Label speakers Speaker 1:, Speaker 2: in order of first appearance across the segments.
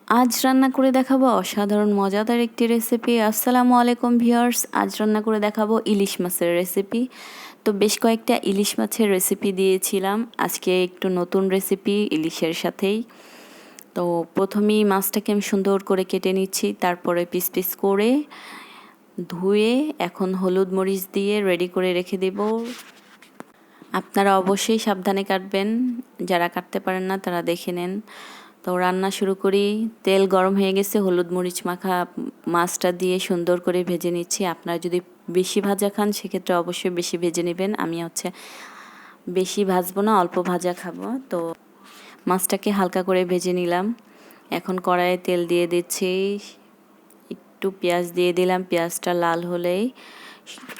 Speaker 1: আজ রান্না করে দেখাবো অসাধারণ মজাদার একটি রেসিপি। আসসালামু আলাইকুম ভিউয়ার্স, আজ রান্না করে দেখাবো ইলিশ মাছের রেসিপি। তো বেশ কয়েকটা ইলিশ মাছের রেসিপি দিয়েছিলাম, আজকে একটু নতুন রেসিপি ইলিশের সাথেই। তো প্রথমেই মাছটাকে আমি সুন্দর করে কেটে নিচ্ছি, তারপরে পিস পিস করে ধুয়ে এখন হলুদ মরিচ দিয়ে রেডি করে রেখে দেব। আপনারা অবশ্যই সাবধানে কাটবেন, যারা কাটতে পারেন না তারা দেখে নেন। তো রান্না শুরু করি। তেল গরম হয়ে গেছে, হলুদ মরিচ মাখা মাছটা দিয়ে সুন্দর করে ভেজে নিচ্ছি। আপনারা যদি বেশি ভাজা খান সেক্ষেত্রে অবশ্যই বেশি ভেজে নেবেন। আমি বেশি ভাজবো না, অল্প ভাজা খাবো। তো মাছটাকে হালকা করে ভেজে নিলাম। এখন কড়াইয়ে তেল দিয়ে দিচ্ছি, একটু পেঁয়াজ দিয়ে দিলাম। পেঁয়াজটা লাল হলেই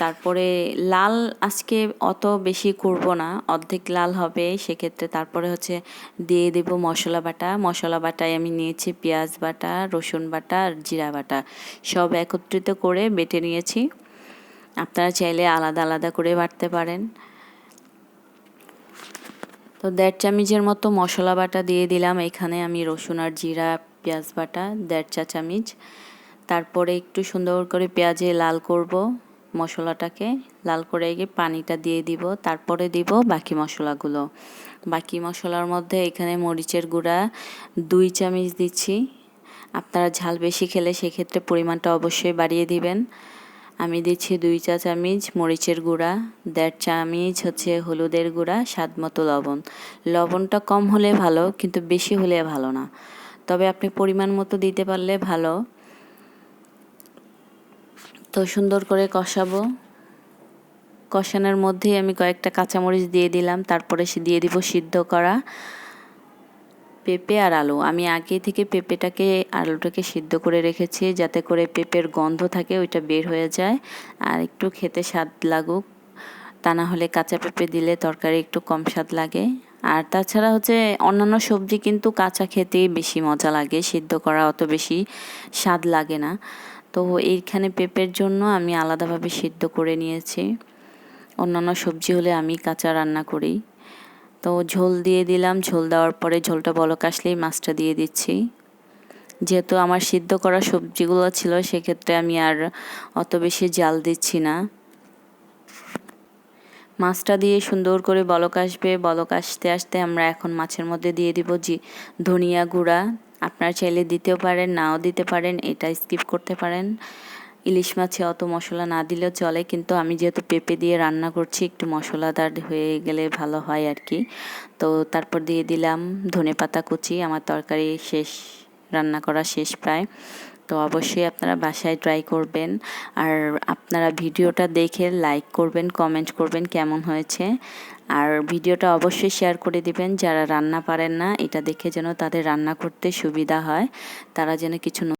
Speaker 1: তারপরে লাল আজকে অত বেশি করব না, অর্ধেক লাল হবে সেক্ষেত্রে। তারপরে দিয়ে দেব মশলা বাটা। মশলা বাটায় আমি নিয়েছি পেঁয়াজ বাটা, রসুন বাটা আর জিরা বাটা, সব একত্রিত করে বেটে নিয়েছি। আপনারা চাইলে আলাদা আলাদা করে বাটতে পারেন। তো 1.5 চামচের মতো মশলা বাটা দিয়ে দিলাম। এখানে আমি রসুন আর জিরা পেঁয়াজ বাটা 1.5 চা চামচ। তারপরে একটু সুন্দর করে পেঁয়াজে লাল করব, মশলাটাকে লাল করে গিয়ে পানিটা দিয়ে দিব। তারপরে দিব বাকি মশলাগুলো। বাকি মশলার মধ্যে এখানে মরিচের গুঁড়া 2 চামচ দিচ্ছি। আপনারা ঝাল বেশি খেলে সেক্ষেত্রে পরিমাণটা অবশ্যই বাড়িয়ে দিবেন। আমি দিচ্ছি 2 চা চামচ মরিচের গুঁড়া, 1.5 চামচ হলুদের গুঁড়া, স্বাদ মতো লবণ। লবণটা কম হলে ভালো, কিন্তু বেশি হলে ভালো না, তবে আপনি পরিমাণ মতো দিতে পারলে ভালো। তো সুন্দর করে কষাবো। কষানোর মধ্যেই আমি কয়েকটা কাঁচামরিচ দিয়ে দিলাম। তারপরে দিয়ে দিব সিদ্ধ করা পেঁপে আর আলু। আমি আগে থেকে পেঁপেটাকে আলুটাকে সিদ্ধ করে রেখেছি, যাতে করে পেঁপের গন্ধ থাকে ওইটা বের হয়ে যায় আর একটু খেতে স্বাদ লাগুক। তা না হলে কাঁচা পেঁপে দিলে তরকারি একটু কম স্বাদ লাগে। আর তাছাড়া অন্যান্য সবজি কিন্তু কাঁচা খেতেই বেশি মজা লাগে, সিদ্ধ করা অত বেশি স্বাদ লাগে না। তো এইখানে পেঁপের জন্য আমি আলাদাভাবে সিদ্ধ করে নিয়েছি। অন্যান্য সবজি হলে আমি কাঁচা রান্না করি। তো ঝোল দিয়ে দিলাম। ঝোল দেওয়ার পরে ঝোলটা বলক আসলেই মাছটা দিয়ে দিচ্ছি। যেহেতু আমার সিদ্ধ করা সবজিগুলো ছিল সেক্ষেত্রে আমি আর অত বেশি জাল দিচ্ছি না। মাছটা দিয়ে সুন্দর করে বলক আসবে। বলক আসতে আসতে আমরা এখন মাছের মধ্যে দিয়ে দিব ধনিয়া গুঁড়া। আপনারা চাইলে দিতেও পারেন, নাও দিতে পারেন, এটা স্কিপ করতে পারেন। ইলিশ মাছে অত মশলা না দিলেও চলে, কিন্তু আমি যেহেতু পেঁপে দিয়ে রান্না করছি একটু মশলাদার হয়ে গেলে ভালো হয় আর কি। তো তারপর দিয়ে দিলাম ধনেপাতা কুচি। আমার তরকারি শেষ, রান্না করা শেষ প্রায়। তো অবশ্যই আপনারা বাসায় ট্রাই করবেন। আর আপনারা ভিডিওটা দেখে লাইক করবেন, কমেন্ট করবেন কেমন হয়েছে। আর ভিডিওটা অবশ্যই শেয়ার করে দিবেন যারা রান্না পারেন না, এটা দেখে যেন তাদের রান্না করতে সুবিধা হয়, তারা যেন কিছু